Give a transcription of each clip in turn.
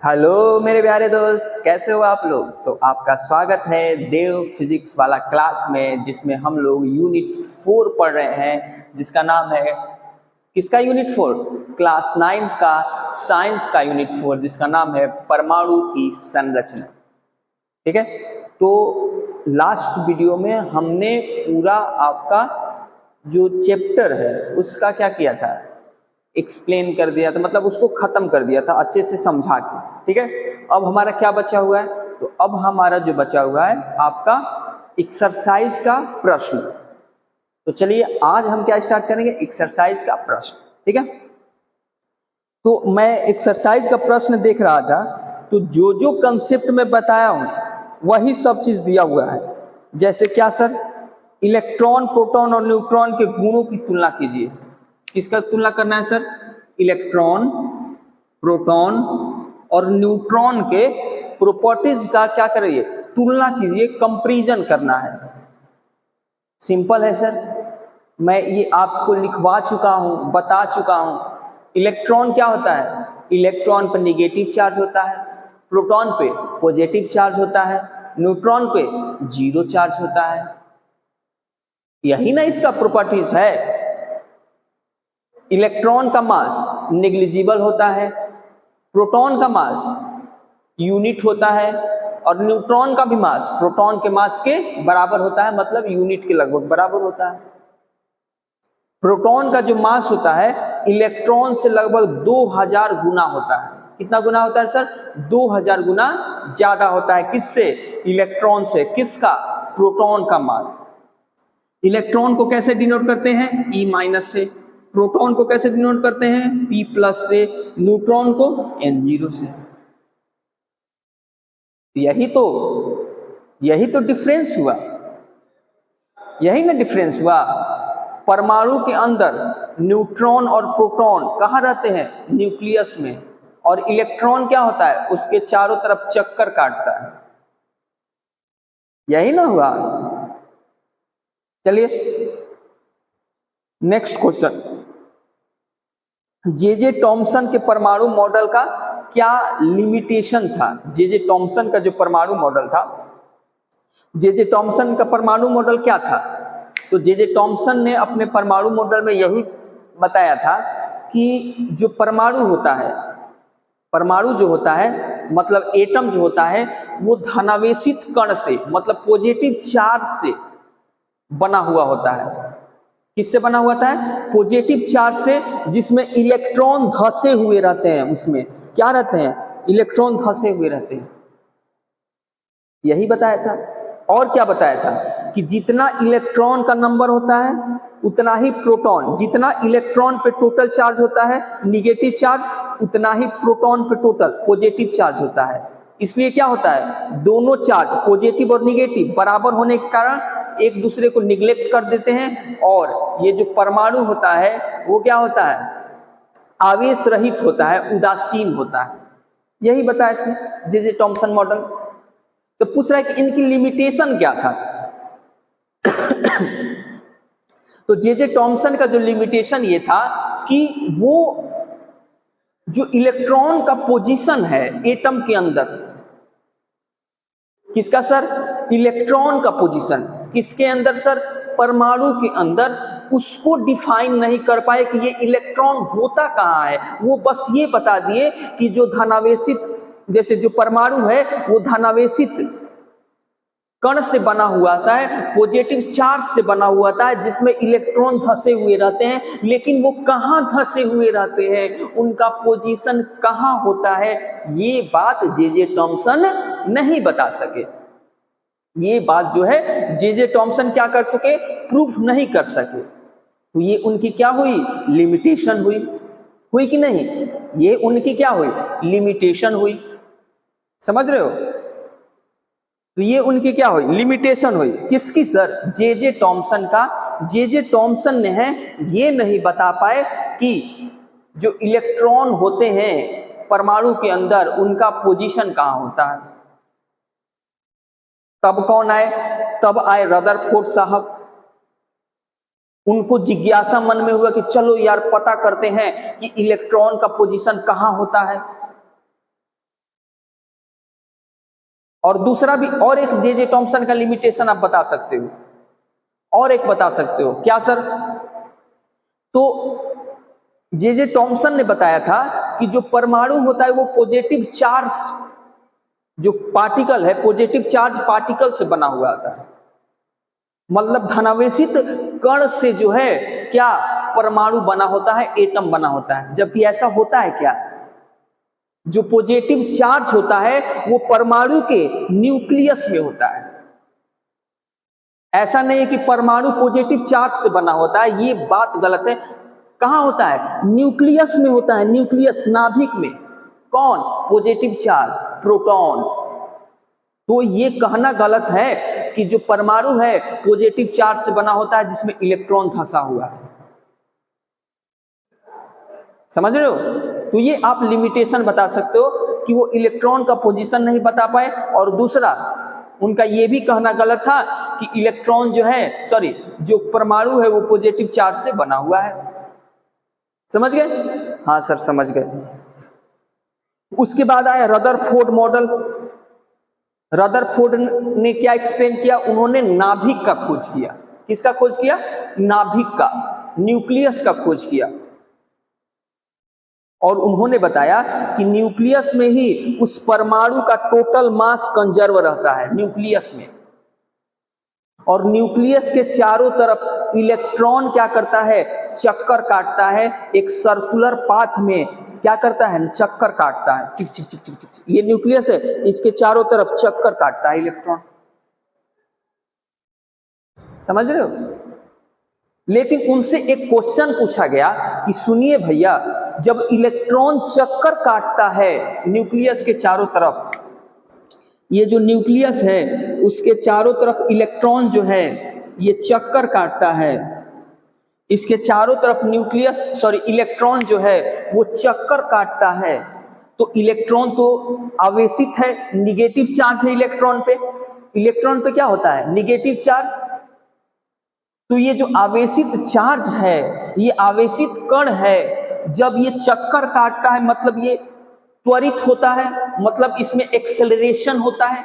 Hello मेरे प्यारे दोस्त, कैसे हो आप लोग। तो आपका स्वागत है देव फिजिक्स वाला क्लास में, जिसमें हम लोग यूनिट 4 पढ़ रहे हैं, जिसका नाम है किसका यूनिट 4, क्लास 9 का साइंस का यूनिट 4, जिसका नाम है परमाणु की संरचना। ठीक है, तो लास्ट वीडियो में हमने पूरा आपका जो चैप्टर है उसका क्या किया था, एक्सप्लेन कर दिया था, मतलब उसको खत्म कर दिया था अच्छे से समझा के। ठीक है, अब हमारा क्या बचा हुआ है, तो अब हमारा जो बचा हुआ है आपका एक्सरसाइज का प्रश्न। तो चलिए आज हम क्या स्टार्ट करेंगे, एक्सरसाइज का प्रश्न। ठीक है, तो मैं एक्सरसाइज का प्रश्न देख रहा था, तो जो जो कंसेप्ट में बताया हूं वही सब चीज दिया हुआ है। जैसे क्या सर, इलेक्ट्रॉन, प्रोटॉन और न्यूट्रॉन के गुणों की तुलना कीजिए। किसका तुलना करना है सर, इलेक्ट्रॉन, प्रोटॉन और न्यूट्रॉन के प्रॉपर्टीज का क्या करिए, तुलना कीजिए, कंपैरिजन करना है। सिंपल है सर, मैं ये आपको लिखवा चुका हूं, बता चुका हूं। इलेक्ट्रॉन क्या होता है, इलेक्ट्रॉन पर निगेटिव चार्ज होता है, प्रोटॉन पे पॉजिटिव चार्ज होता है, न्यूट्रॉन पे जीरो चार्ज होता है। यही ना इसका प्रॉपर्टीज है। इलेक्ट्रॉन का मास नेग्लिजिबल होता है, प्रोटॉन का मास यूनिट होता है और न्यूट्रॉन का भी मास प्रोटॉन के मास के बराबर होता है, मतलब यूनिट के लगभग बराबर होता है। प्रोटॉन का जो मास होता है इलेक्ट्रॉन से लगभग 2000 गुना होता है। कितना गुना होता है सर, 2000 गुना ज्यादा होता है। किससे, इलेक्ट्रॉन से। किसका, प्रोटॉन का मास। इलेक्ट्रॉन को कैसे डिनोट करते हैं, ई माइनस से। प्रोटॉन को कैसे डिनोट करते हैं, पी प्लस से। न्यूट्रॉन को N0 से। यही तो डिफरेंस हुआ, यही ना डिफरेंस हुआ। परमाणु के अंदर न्यूट्रॉन और प्रोटॉन कहाँ रहते हैं, न्यूक्लियस में, और इलेक्ट्रॉन क्या होता है, उसके चारों तरफ चक्कर काटता है। यही ना हुआ। चलिए नेक्स्ट क्वेश्चन, जे टॉमसन के परमाणु मॉडल का क्या लिमिटेशन था। जे टॉमसन का जो परमाणु मॉडल था, जे टॉमसन का परमाणु मॉडल क्या था, तो जे टॉमसन ने अपने परमाणु मॉडल में यही बताया था कि जो परमाणु होता है, परमाणु जो होता है मतलब एटम जो होता है, वो धनावेशित कण से, मतलब पॉजिटिव चार्ज से बना हुआ होता है। किससे बना हुआ था, पॉजिटिव चार्ज से, जिसमें इलेक्ट्रॉन धसे हुए रहते हैं। उसमें क्या रहते हैं, इलेक्ट्रॉन धसे हुए रहते हैं। यही बताया था। और क्या बताया था कि जितना इलेक्ट्रॉन का नंबर होता है उतना ही प्रोटॉन, जितना इलेक्ट्रॉन पे टोटल चार्ज होता है निगेटिव चार्ज, उतना ही प्रोटॉन पे टोटल पॉजिटिव चार्ज होता है। इसलिए क्या होता है, दोनों चार्ज पॉजिटिव और निगेटिव बराबर होने के कारण एक दूसरे को निग्लेक्ट कर देते हैं, और ये जो परमाणु होता है वो क्या होता है, आवेश रहित होता है, उदासीन होता है। यही बताए थे जे टॉमसन मॉडल। तो पूछ रहा है कि इनकी लिमिटेशन क्या था। तो जे टॉमसन का जो लिमिटेशन ये था कि वो जो इलेक्ट्रॉन का पोजीशन है एटम के अंदर, किसका सर, इलेक्ट्रॉन का पोजीशन किसके अंदर सर, परमाणु के अंदर, उसको डिफाइन नहीं कर पाए कि ये इलेक्ट्रॉन होता कहाँ है। वो बस ये बता दिए कि जो धनावेशित, जैसे जो परमाणु है वो धनावेशित कण से बना हुआ था, पॉजिटिव चार्ज से बना हुआ था, जिसमें इलेक्ट्रॉन धसे हुए रहते हैं। लेकिन वो कहाँ धसे हुए रहते हैं, उनका पोजीशन कहाँ होता है, ये बात जे टॉमसन नहीं बता सके। ये बात जो है जे टॉमसन क्या कर सके, प्रूफ नहीं कर सके। तो ये उनकी क्या हुई, लिमिटेशन हुई। हुई कि नहीं, ये उनकी क्या हुई, लिमिटेशन हुई। समझ रहे हो, तो ये उनकी क्या हुई, लिमिटेशन हुई। किसकी सर, जे टॉमसन का। जे टॉमसन ने है ये नहीं बता पाए कि जो इलेक्ट्रॉन होते हैं परमाणु के अंदर उनका पोजीशन कहां होता है। तब कौन आए, तब आए रदरफोर्ड साहब। उनको जिज्ञासा मन में हुआ कि चलो यार पता करते हैं कि इलेक्ट्रॉन का पोजीशन कहां होता है। और दूसरा भी, और एक जे थॉम्सन का लिमिटेशन आप बता सकते हो, और एक बता सकते हो क्या सर? तो जे थॉम्सन ने बताया था कि जो परमाणु होता है वो पॉजिटिव चार्ज, जो पार्टिकल है पॉजिटिव चार्ज पार्टिकल से बना हुआ आता है, मतलब धनावेशित कण से जो है क्या परमाणु बना होता है, एटम बना होता है। जबकि ऐसा होता है क्या? जो पॉजिटिव चार्ज होता है वो परमाणु के न्यूक्लियस में होता है। ऐसा नहीं है कि परमाणु पॉजिटिव चार्ज से बना होता है, ये बात गलत है। कहां होता है? न्यूक्लियस में होता है, न्यूक्लियस, नाभिक में। कौन? Positive charge, proton. तो ये कहना गलत है कि जो परमाणु है पॉजिटिव चार्ज से बना होता है जिसमें इलेक्ट्रॉन धंसा हुआ है। समझ रहे हो? तो ये आप लिमिटेशन बता सकते हो कि वो इलेक्ट्रॉन का पोजीशन नहीं बता पाए। और दूसरा उनका ये भी कहना गलत था कि इलेक्ट्रॉन जो है, सॉरी, जो परमाणु है वो पॉजिटिव चार्ज से बना हुआ है। समझ गए? हाँ सर समझ गए। उसके बाद आया रदरफोर्ड मॉडल। रदरफोर्ड ने क्या एक्सप्लेन किया? उन्होंने नाभिक का खोज किया। किसका खोज किया? नाभिक का, न्यूक्लियस का खोज किया। और उन्होंने बताया कि न्यूक्लियस में ही उस परमाणु का टोटल मास कंजर्व रहता है, न्यूक्लियस में। और न्यूक्लियस के चारों तरफ इलेक्ट्रॉन क्या करता है? चक्कर काटता है, एक सर्कुलर पाथ में क्या करता है? चक्कर काटता है, चिक चिक चिक चिक चिक। ये न्यूक्लियस है, इसके चारों तरफ चक्कर काटता है इलेक्ट्रॉन। समझ रहे हो? लेकिन उनसे एक क्वेश्चन पूछा गया कि सुनिए भैया, जब इलेक्ट्रॉन चक्कर काटता है न्यूक्लियस के चारों तरफ, ये जो न्यूक्लियस है उसके चारों तरफ इलेक्ट्रॉन जो है ये चक्कर काटता है, इसके चारों तरफ न्यूक्लियस, सॉरी, इलेक्ट्रॉन जो है वो चक्कर काटता है, तो इलेक्ट्रॉन तो आवेशित है, निगेटिव चार्ज है इलेक्ट्रॉन पे। इलेक्ट्रॉन पे क्या होता है? Negative charge. तो ये जो आवेशित चार्ज है, ये आवेशित कण है, जब ये चक्कर काटता है मतलब ये त्वरित होता है, मतलब इसमें एक्सेलरेशन होता है।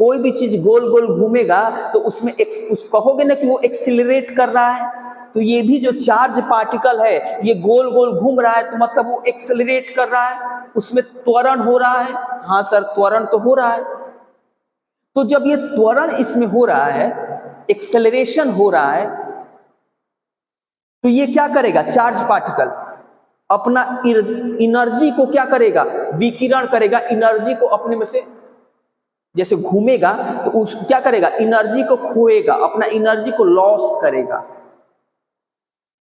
कोई भी चीज गोल गोल घूमेगा तो उसमें उस कहोगे ना कि वो एक्सेलरेट कर रहा है, तो ये भी जो चार्ज पार्टिकल है ये गोल गोल घूम रहा है, तो मतलब वो एक्सेलरेट कर रहा है, उसमें त्वरण हो रहा है। हाँ सर, त्वरण तो हो रहा है। तो जब ये त्वरण इसमें हो रहा है, एक्सेलरेशन हो रहा है, तो ये क्या करेगा? चार्ज पार्टिकल अपना एनर्जी को क्या करेगा? विकिरण करेगा, एनर्जी को अपने में से, जैसे घूमेगा तो उस क्या करेगा? एनर्जी को खोएगा, अपना एनर्जी को लॉस करेगा।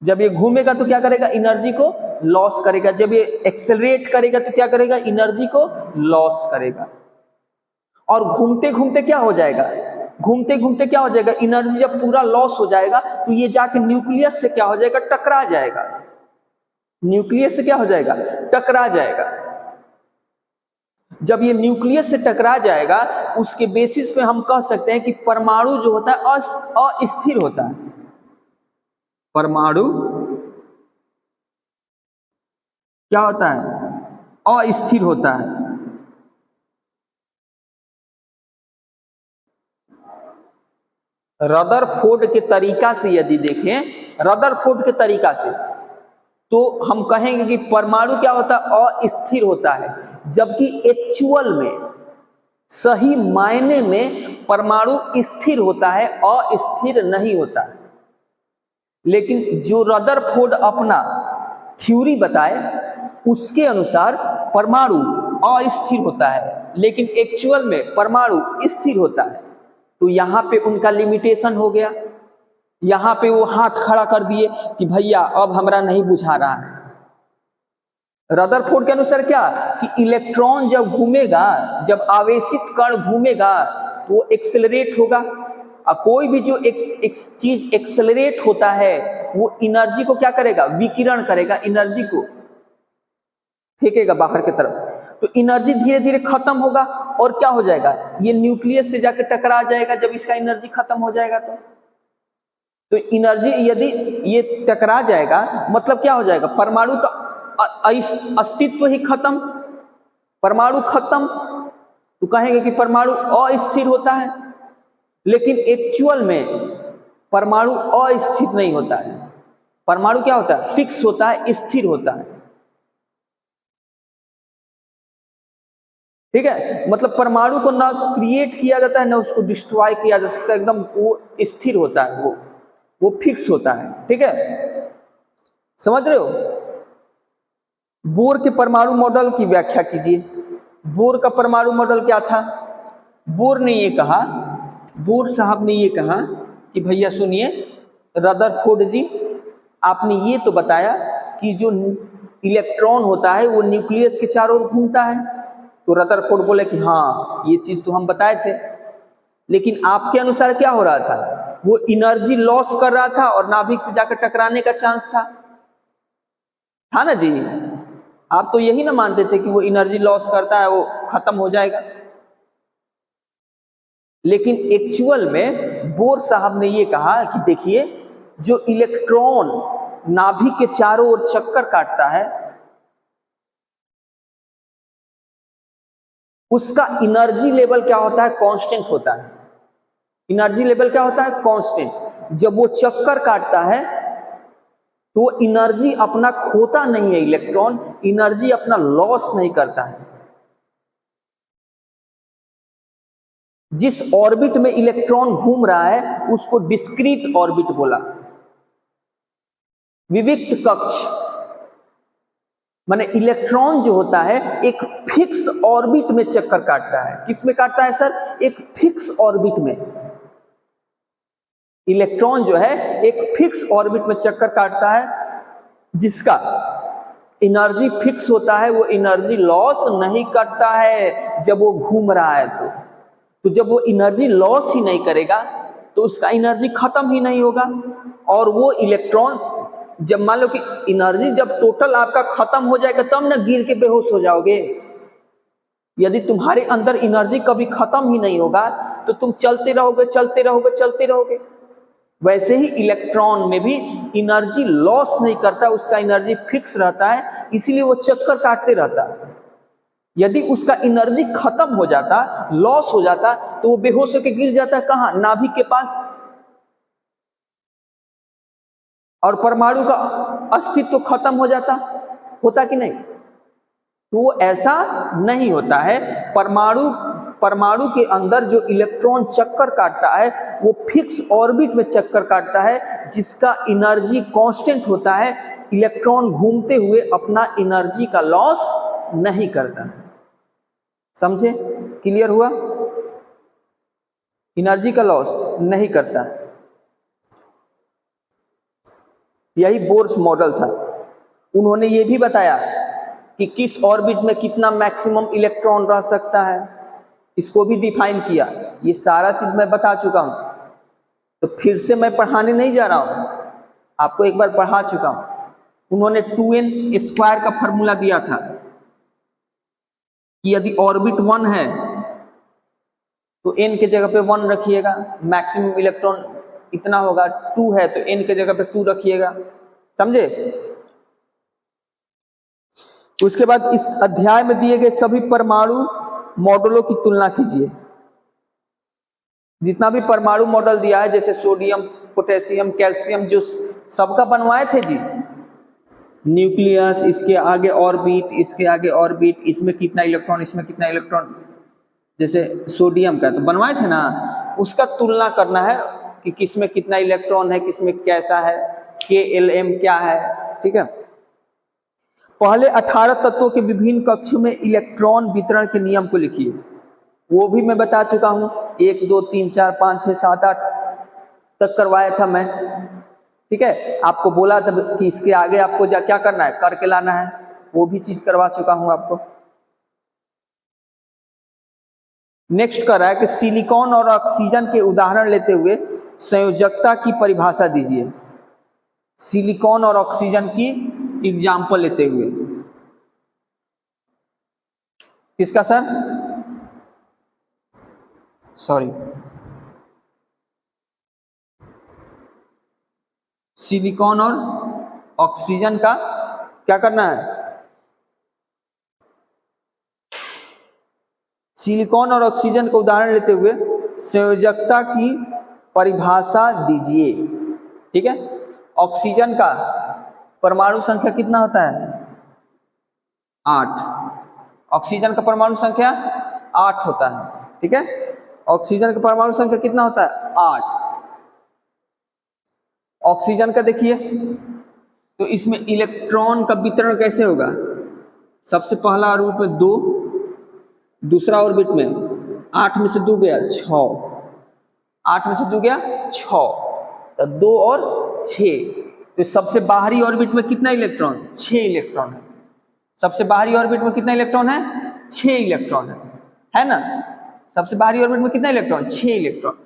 जब ये घूमेगा तो क्या करेगा? एनर्जी को लॉस करेगा। जब ये एक्सेलरेट करेगा तो क्या करेगा? एनर्जी को लॉस करेगा। और घूमते घूमते क्या हो जाएगा? घूमते घूमते क्या हो जाएगा? एनर्जी जब पूरा लॉस हो जाएगा तो ये जाके न्यूक्लियस से क्या हो जाएगा? टकरा जाएगा। न्यूक्लियस से क्या हो जाएगा? टकरा जाएगा। जब ये न्यूक्लियस से टकरा जाएगा, उसके बेसिस पे हम कह सकते हैं कि परमाणु जो होता है अस्थिर होता है। परमाणु क्या होता है? अस्थिर होता है। रदरफोर्ड के तरीका से यदि देखें, रदरफोर्ड के तरीका से, तो हम कहेंगे कि परमाणु क्या होता है? अस्थिर होता है। जबकि एक्चुअल में, सही मायने में परमाणु स्थिर होता है, अस्थिर नहीं होता है। लेकिन जो रदरफोर्ड अपना थ्योरी बताए उसके अनुसार परमाणु अस्थिर होता है, लेकिन एक्चुअल में परमाणु स्थिर होता है। तो यहां पे उनका लिमिटेशन हो गया। यहां पे वो हाथ खड़ा कर दिए कि भैया अब हमरा नहीं बुझा रहा है। रदरफोर्ड के अनुसार क्या? कि इलेक्ट्रॉन जब घूमेगा, जब आवेशित कण घूमेगा तो वो एक्सेलरेट होगा, और कोई भी जो एक चीज एक्सेलरेट होता है वो एनर्जी को क्या करेगा? विकिरण करेगा, एनर्जी को फेंकेगा बाहर की तरफ। तो एनर्जी धीरे धीरे खत्म होगा और क्या हो जाएगा? ये न्यूक्लियस से जाकर टकरा जाएगा। जब इसका एनर्जी खत्म हो जाएगा तो एनर्जी यदि ये टकरा जाएगा मतलब क्या हो जाएगा? परमाणु का अस्तित्व ही खत्म, परमाणु खत्म। तो कहेंगे कि परमाणु अस्थिर होता है, लेकिन एक्चुअल में परमाणु अस्थिर नहीं होता है। परमाणु क्या होता है? फिक्स होता है, स्थिर होता है। ठीक है, मतलब परमाणु को ना क्रिएट किया जाता है ना उसको डिस्ट्रॉय किया जा सकता है, एकदम वो स्थिर होता है, वो फिक्स होता है। ठीक है, समझ रहे हो? बोर के परमाणु मॉडल की व्याख्या कीजिए। बोर का परमाणु मॉडल क्या था? बोर ने ये कहा, बोर साहब ने ये कहा कि भैया सुनिए रदरफोर्ड जी, आपने ये तो बताया कि जो इलेक्ट्रॉन होता है वो न्यूक्लियस के चारों ओर घूमता है। तो रदरफोर्ड बोले कि हाँ ये चीज तो हम बताए थे, लेकिन आपके अनुसार क्या हो रहा था? वो एनर्जी लॉस कर रहा था और नाभिक से जाकर टकराने का चांस था ना जी? आप तो यही ना मानते थे कि वो एनर्जी लॉस करता है, वो खत्म हो जाएगा। लेकिन एक्चुअल में बोर साहब ने ये कहा कि देखिए जो इलेक्ट्रॉन नाभिक के चारों ओर चक्कर काटता है उसका एनर्जी लेवल क्या होता है? कांस्टेंट होता है। एनर्जी लेवल क्या होता है? कांस्टेंट। जब वो चक्कर काटता है तो एनर्जी अपना खोता नहीं है, इलेक्ट्रॉन एनर्जी अपना लॉस नहीं करता है। जिस ऑर्बिट में इलेक्ट्रॉन घूम रहा है उसको डिस्क्रीट ऑर्बिट बोला, विविक्त कक्ष। माने इलेक्ट्रॉन जो होता है एक फिक्स ऑर्बिट में चक्कर काटता है। किस में काटता है सर? एक फिक्स ऑर्बिट में। इलेक्ट्रॉन जो है एक फिक्स ऑर्बिट में चक्कर काटता है, जिसका एनर्जी फिक्स होता है, वो एनर्जी लॉस नहीं करता है जब वो घूम रहा है। तो जब वो एनर्जी लॉस ही नहीं करेगा तो उसका एनर्जी खत्म ही नहीं होगा। और वो इलेक्ट्रॉन जब मान लो कि एनर्जी जब टोटल आपका खत्म हो जाएगा तब ना गिर के बेहोश हो जाओगे। यदि तुम्हारे अंदर एनर्जी कभी खत्म ही नहीं होगा तो तुम चलते रहोगे चलते रहोगे चलते रहोगे। वैसे ही इलेक्ट्रॉन में भी एनर्जी लॉस नहीं करता, उसका एनर्जी फिक्स रहता है, इसीलिए वो चक्कर काटते रहता है। यदि उसका एनर्जी खत्म हो जाता, लॉस हो जाता, तो वो बेहोश होकर गिर जाता कहां? नाभिक के पास। और परमाणु का अस्तित्व तो खत्म हो जाता, होता कि नहीं? तो वो ऐसा नहीं होता है। परमाणु के अंदर जो इलेक्ट्रॉन चक्कर काटता है वो फिक्स ऑर्बिट में चक्कर काटता है, जिसका एनर्जी कांस्टेंट होता है। इलेक्ट्रॉन घूमते हुए अपना एनर्जी का लॉस नहीं करता है। समझे? क्लियर हुआ? एनर्जी का लॉस नहीं करता है। यही बोर्स मॉडल था। उन्होंने ये भी बताया कि किस ऑर्बिट में कितना मैक्सिमम इलेक्ट्रॉन रह सकता है, इसको भी डिफाइन किया। ये सारा चीज मैं बता चुका हूं, तो फिर से मैं पढ़ाने नहीं जा रहा हूं, आपको एक बार पढ़ा चुका हूं। उन्होंने 2n² का फॉर्मूला दिया था कि यदि ऑर्बिट 1 है तो n के जगह पे 1 रखिएगा, मैक्सिमम इलेक्ट्रॉन इतना होगा। 2 है तो n के जगह पे 2 रखिएगा। समझे? उसके बाद इस अध्याय में दिए गए सभी परमाणु मॉडलों की तुलना कीजिए। जितना भी परमाणु मॉडल दिया है, जैसे सोडियम, पोटेशियम, कैल्शियम, जो सबका बनवाए थे जी, न्यूक्लियस, इसके आगे ऑर्बिट, इसके आगे ऑर्बिट, इसमें कितना इलेक्ट्रॉन, इसमें कितना इलेक्ट्रॉन, जैसे सोडियम का तो बनवाए थे ना, उसका तुलना करना है कि किसमें कितना इलेक्ट्रॉन है, किसमें कैसा है, KLM क्या है। ठीक है, पहले 18 तत्वों के विभिन्न कक्षों में इलेक्ट्रॉन वितरण के नियम को लिखिए। वो भी मैं बता चुका हूं, 1 2 3 4 5 6 7 8 तक करवाया था मैं। ठीक है, आपको बोला था कि इसके आगे आपको क्या करना है, करके लाना है, वो भी चीज करवा चुका हूं आपको। नेक्स्ट कर रहा है कि सिलिकॉन और ऑक्सीजन के उदाहरण लेते हुए संयोजकता की परिभाषा दीजिए। सिलिकॉन और ऑक्सीजन की एग्जाम्पल लेते हुए। किसका सर? सॉरी, सिलिकॉन और ऑक्सीजन का क्या करना है? सिलिकॉन और ऑक्सीजन का उदाहरण लेते हुए संयोजकता की परिभाषा दीजिए। ठीक है, ऑक्सीजन का परमाणु संख्या कितना होता है? 8। ऑक्सीजन का परमाणु संख्या 8 होता है। ठीक है, ऑक्सीजन का परमाणु संख्या कितना होता है? 8। ऑक्सीजन का देखिए तो इसमें इलेक्ट्रॉन का वितरण कैसे होगा? सबसे पहला ऑर्बिट में 2, दूसरा ऑर्बिट में 8 में से 2 गया 6, 8 में से 2 गया 6, तो 2 और 6, तो सबसे बाहरी ऑर्बिट में कितना इलेक्ट्रॉन? 6 इलेक्ट्रॉन है। सबसे बाहरी ऑर्बिट में कितना इलेक्ट्रॉन है? 6 इलेक्ट्रॉन है ना? सबसे बाहरी ऑर्बिट में कितना इलेक्ट्रॉन? 6 इलेक्ट्रॉन।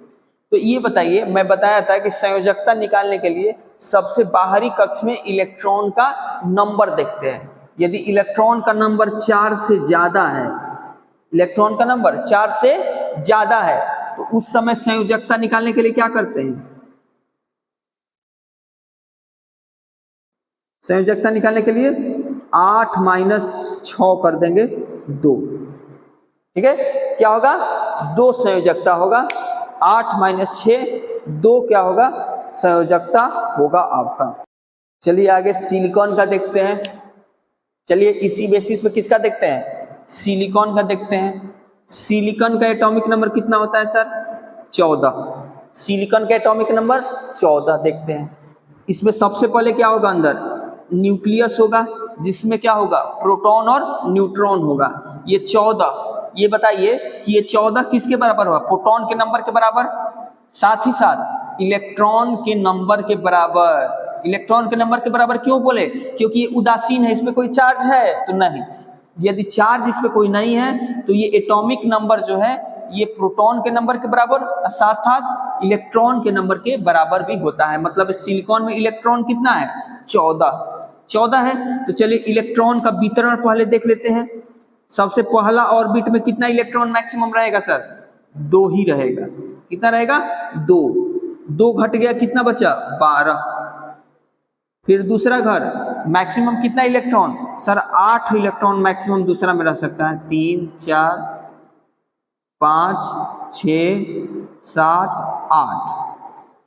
तो ये बताइए, मैं बताया था कि संयोजकता निकालने के लिए सबसे बाहरी कक्ष में इलेक्ट्रॉन का नंबर देखते हैं। यदि इलेक्ट्रॉन का नंबर 4 से ज्यादा है, इलेक्ट्रॉन का नंबर 4 से ज्यादा है, तो उस समय संयोजकता निकालने के लिए क्या करते हैं? संयोजकता निकालने के लिए 8 - 6 कर देंगे 2। ठीक है, क्या होगा? 2 संयोजकता होगा। 8 - 6 2 क्या होगा? संयोजकता होगा आपका। चलिए आगे सिलिकॉन का देखते हैं। चलिए इसी बेसिस पे किसका देखते हैं? सिलिकॉन का देखते हैं। सिलिकॉन का एटॉमिक नंबर कितना होता है सर? 14। सिलिकॉन का एटॉमिक नंबर 14 देखते हैं। इसमें सबसे पहले क्या होगा? अंदर न्यूक्लियस होगा, जिसमें क्या होगा? प्रोटॉन और न्यूट्रॉन होगा। ये 14, ये बताइए कि ये 14 किसके बराबर होगा? प्रोटॉन के नंबर के बराबर, साथ ही साथ इलेक्ट्रॉन के नंबर के बराबर। इलेक्ट्रॉन के नंबर के बराबर क्यों बोले? क्योंकि ये उदासीन है, इसमें कोई चार्ज है तो नहीं। यदि चार्ज इस पे कोई नहीं है तो ये एटॉमिक नंबर जो है ये प्रोटॉन के नंबर के बराबर, साथ साथ इलेक्ट्रॉन के नंबर के बराबर भी होता है। मतलब सिलिकॉन में इलेक्ट्रॉन कितना है? 14 है। तो चलिए इलेक्ट्रॉन का वितरण पहले देख लेते हैं। सबसे पहला ऑर्बिट में कितना इलेक्ट्रॉन मैक्सिमम रहेगा सर? 2 ही रहेगा। कितना रहेगा? 2 घट गया, कितना बचा? 12। फिर दूसरा घर मैक्सिमम कितना इलेक्ट्रॉन? सर 8 इलेक्ट्रॉन मैक्सिमम दूसरा में रह सकता है। 3 4 5 6 7 8,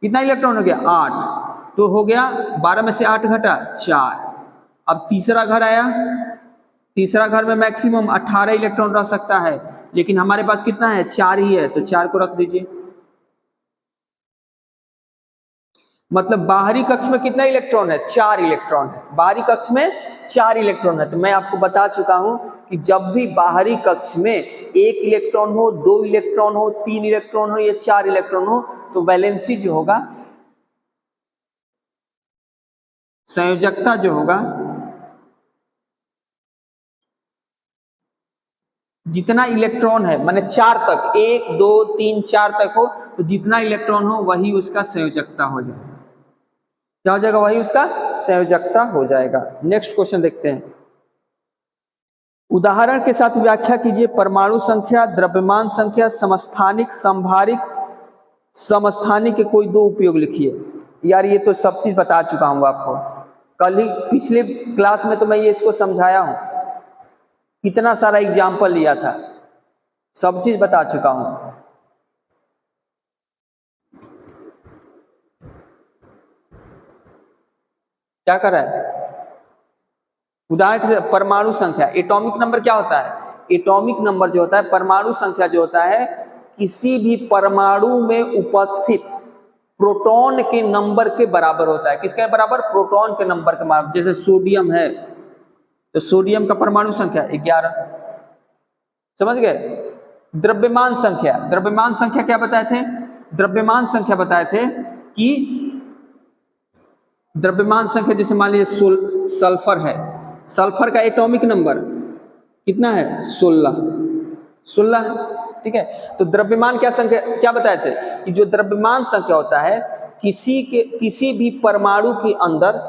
कितना इलेक्ट्रॉन हो गया? 8। तो हो गया 12 में से 8 घटा 4। अब तीसरा घर आया, तीसरा घर में मैक्सिमम 18 इलेक्ट्रॉन रह सकता है, लेकिन हमारे पास कितना है? 4 ही है, तो 4 को रख दीजिए। मतलब बाहरी कक्ष में कितना इलेक्ट्रॉन है? 4 इलेक्ट्रॉन है। बाहरी कक्ष में 4 इलेक्ट्रॉन है। तो मैं आपको बता चुका हूं कि जब भी बाहरी कक्ष में 1 इलेक्ट्रॉन हो, 2 इलेक्ट्रॉन हो, 3 इलेक्ट्रॉन हो या 4 इलेक्ट्रॉन हो, तो वैलेंसी जो होगा, संयोजकता जो होगा, जितना इलेक्ट्रॉन है माने 4 तक, 1 2 3 4 तक हो, तो जितना इलेक्ट्रॉन हो वही उसका संयोजकता हो जाएगा। क्या हो जाएगा? वही उसका संयोजकता हो जाएगा। नेक्स्ट क्वेश्चन देखते हैं। उदाहरण के साथ व्याख्या कीजिए। परमाणु संख्या, द्रव्यमान संख्या, समस्थानिक, संभारिक, समस्थानिक के कोई 2 उपयोग लिखिए। यार ये तो सब चीज बता चुका हूं आपको, कल ही पिछले क्लास में तो मैं ये इसको समझाया हूं, कितना सारा एग्जाम्पल लिया था, सब चीज बता चुका हूं। क्या कर रहा है? उदाहरण से परमाणु संख्या, एटॉमिक नंबर क्या होता है? एटॉमिक नंबर जो होता है, परमाणु संख्या जो होता है, किसी भी परमाणु में उपस्थित प्रोटॉन के नंबर के बराबर होता है। किसके बराबर? प्रोटॉन के नंबर के बराबर। जैसे सोडियम है तो सोडियम का परमाणु संख्या 11, समझ गए? द्रव्यमान संख्या, द्रव्यमान संख्या क्या बताए थे? द्रव्यमान संख्या बताए थे कि द्रव्यमान संख्या जैसे मान लीजिए सल्फर है, सल्फर का एटॉमिक नंबर कितना है? 16। ठीक है, तो द्रव्यमान क्या संख्या क्या बताए थे कि जो द्रव्यमान संख्या होता है, किसी भी परमाणु के अंदर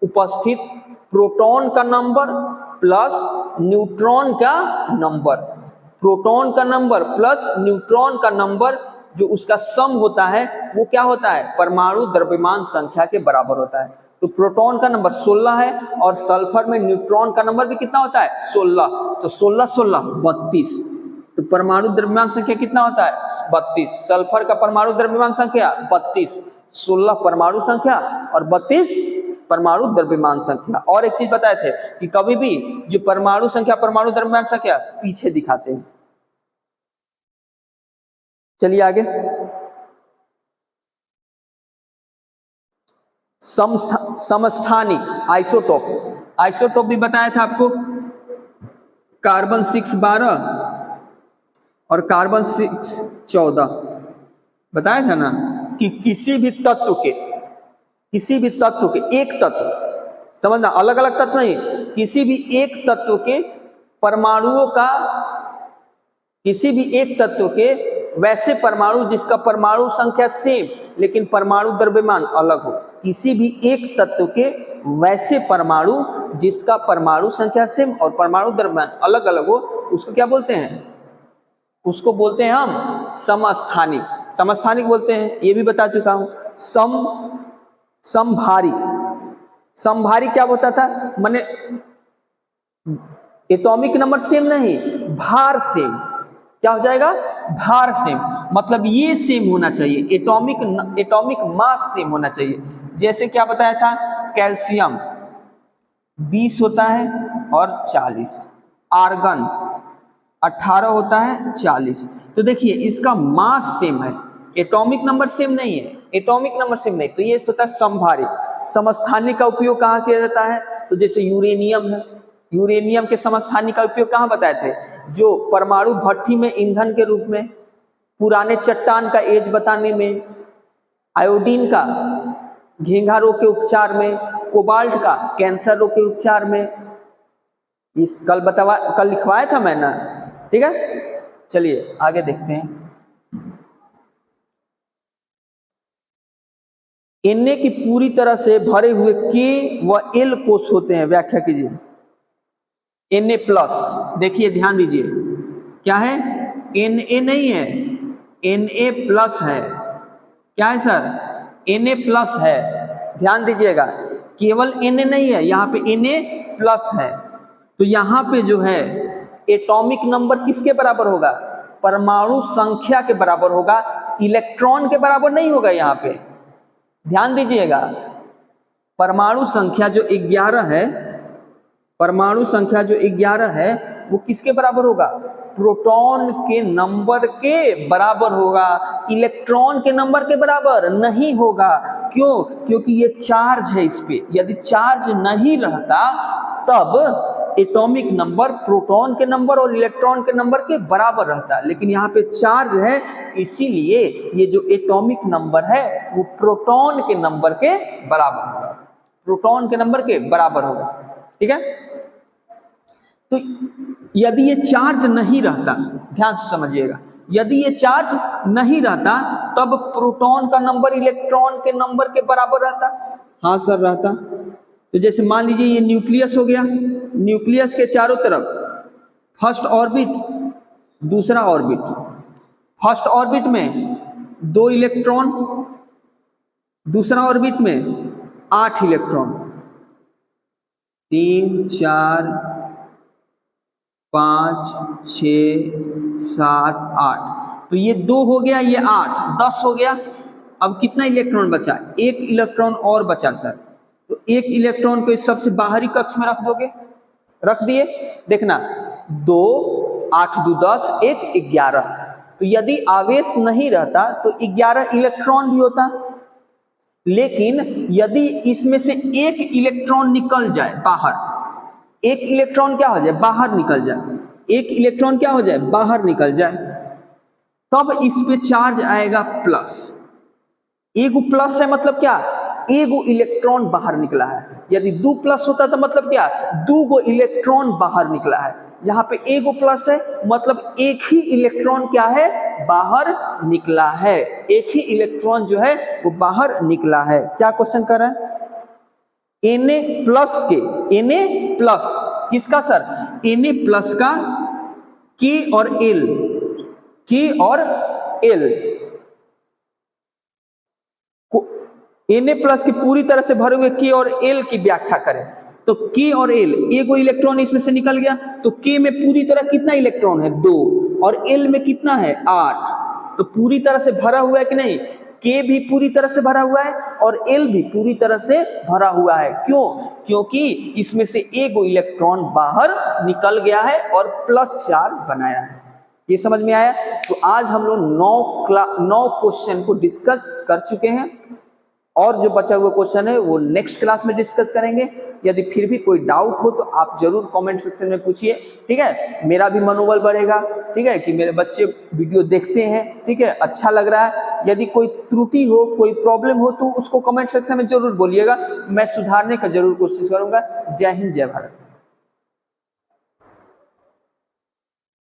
उपस्थित प्रोटॉन का नंबर प्लस न्यूट्रॉन का नंबर, प्रोटॉन का नंबर प्लस न्यूट्रॉन का नंबर जो उसका सम होता है वो क्या होता है? परमाणु द्रव्यमान संख्या के बराबर होता है। तो प्रोटॉन का नंबर 16 है और सल्फर में न्यूट्रॉन का नंबर भी कितना होता है? 16। तो 16 16 32। तो परमाणु द्रव्यमान संख्या कितना होता है 32। सल्फर का परमाणु द्रव्यमान संख्या 32, 16 परमाणु संख्या और 32 परमाणु द्रव्यमान संख्या। और एक चीज बताए थे कि कभी भी जो परमाणु संख्या परमाणु द्रव्यमान संख्या पीछे दिखाते हैं। चलिए आगे, समस्थानिक आइसोटोप, आइसोटोप भी बताया था आपको, कार्बन 6 12 और कार्बन 6 14 बताया था ना कि किसी भी तत्व के एक तत्व, समझना अलग अलग तत्व नहीं, किसी भी एक तत्व के परमाणुओं का, किसी भी एक तत्व के वैसे परमाणु जिसका परमाणु संख्या सेम लेकिन परमाणु द्रव्यमान अलग हो, किसी भी एक तत्व के वैसे परमाणु जिसका परमाणु संख्या सेम और परमाणु द्रव्यमान अलग अलग हो, उसको क्या बोलते हैं? उसको बोलते हैं हम समस्थानिक, समस्थानिक बोलते हैं। ये भी बता चुका हूं। समभारी, समभारी क्या होता था, माने एटॉमिक नंबर सेम नहीं, भार सेम। क्या हो जाएगा? भार सेम, मतलब ये सेम होना चाहिए, एटॉमिक मास सेम होना चाहिए। जैसे क्या बताया था, कैल्शियम 20 होता है और 40, आर्गन 18 होता है 40। तो देखिए इसका मास सेम है, एटॉमिक नंबर सेम नहीं है, एटॉमिक नंबर सेम नहीं, तो ये होता है समभारी। समस्थानिक का उपयोग कहाँ किया जाता है? तो जैसे यूरेनियम है, यूरेनियम के समस्थानिक का उपयोग कहाँ बताए थे? जो परमाणु भट्ठी में ईंधन के रूप में, पुराने चट्टान का एज बताने में, आयोडीन का घेंघा रोग के उपचार में, कोबाल्ट का कैंसर रोग के उपचार में। इस कल लिखवाया था मैंने, ठीक है। चलिए आगे देखते हैं। Na की पूरी तरह से भरे हुए K व L कोष होते हैं, व्याख्या कीजिए। Na प्लस, देखिए ध्यान दीजिए, क्या है? Na नहीं है, Na प्लस है। क्या है सर? Na प्लस है, ध्यान दीजिएगा, केवल Na नहीं है, यहाँ पे Na प्लस है। तो यहाँ पे जो है एटॉमिक नंबर किसके बराबर होगा? परमाणु संख्या के बराबर होगा, इलेक्ट्रॉन के बराबर नहीं होगा। यहाँ पे ध्यान दीजिएगा, परमाणु संख्या जो 11 है, परमाणु संख्या जो 11 है वो किसके बराबर होगा? प्रोटॉन के नंबर के बराबर होगा, इलेक्ट्रॉन के नंबर के बराबर नहीं होगा। क्यों? क्योंकि ये चार्ज है इस पे, यदि चार्ज नहीं रहता तब एटॉमिक नंबर प्रोटॉन के नंबर और इलेक्ट्रॉन के नंबर के बराबर रहता, लेकिन यहाँ पे चार्ज है, इसीलिए ये जो एटॉमिक नंबर है वो प्रोटॉन के नंबर के बराबर होगा, प्रोटॉन के नंबर के बराबर होगा, ठीक है। तो यदि ये चार्ज नहीं रहता, ध्यान से समझिएगा, यदि ये चार्ज नहीं रहता तब प्रोटॉन का नंबर इलेक्ट्रॉन के नंबर के बराबर रहता। हाँ सर रहता। तो जैसे मान लीजिए ये न्यूक्लियस हो गया, न्यूक्लियस के चारों तरफ फर्स्ट ऑर्बिट, दूसरा ऑर्बिट, फर्स्ट ऑर्बिट में 2 इलेक्ट्रॉन, दूसरा ऑर्बिट में 8 इलेक्ट्रॉन, 3 4 5 6 7 8। तो ये 2 हो गया, ये 8, 10 हो गया। अब कितना इलेक्ट्रॉन बचा? 1 इलेक्ट्रॉन और बचा सर। तो 1 इलेक्ट्रॉन को इस सबसे बाहरी कक्ष में रख दोगे, रख दिए। देखना 2 8 2 10, 1 11। तो यदि आवेश नहीं रहता तो 11 इलेक्ट्रॉन भी होता, लेकिन यदि इसमें से 1 इलेक्ट्रॉन निकल जाए बाहर, 1 इलेक्ट्रॉन क्या हो जाए? बाहर निकल जाए, 1 इलेक्ट्रॉन क्या हो जाए? बाहर निकल जाए, तब इस पे चार्ज आएगा प्लस। एगो प्लस है मतलब क्या? एगो इलेक्ट्रॉन बाहर निकला है। यदि 2 प्लस होता तो मतलब क्या? 2 गो इलेक्ट्रॉन बाहर निकला है। यहाँ पे एगो प्लस है मतलब एक ही इलेक्ट्रॉन क्या है? बाहर निकला है, एक ही इलेक्ट्रॉन जो है वो बाहर निकला है। क्या क्वेश्चन कर रहा है? Na प्लस के, Na प्लस किसका सर? Na प्लस का K और L, K और L, Na प्लस की पूरी तरह से भरे हुए K और L की व्याख्या करें तो K और L, एगो इलेक्ट्रॉन इसमें से निकल गया तो K में पूरी तरह कितना इलेक्ट्रॉन है? 2। और एल में कितना है 8, तो पूरी तरह से भरा हुआ है कि नहीं, के भी पूरी तरह से भरा हुआ है और एल भी पूरी तरह से भरा हुआ है। क्यों? क्योंकि इसमें से एक इलेक्ट्रॉन बाहर निकल गया है और प्लस चार्ज बनाया है। ये समझ में आया? तो आज हम लोग 9 क्वेश्चन को डिस्कस कर चुके हैं और जो बचा हुआ क्वेश्चन है वो नेक्स्ट क्लास में डिस्कस करेंगे। यदि फिर भी कोई डाउट हो तो आप जरूर कमेंट सेक्शन में पूछिए, ठीक है? मेरा भी मनोबल बढ़ेगा, ठीक है, कि मेरे बच्चे वीडियो देखते हैं, ठीक है, अच्छा लग रहा है। यदि कोई त्रुटि हो, कोई प्रॉब्लम हो तो उसको कमेंट सेक्शन में जरूर बोलिएगा, मैं सुधारने का जरूर कोशिश करूंगा। जय हिंद, जय भारत।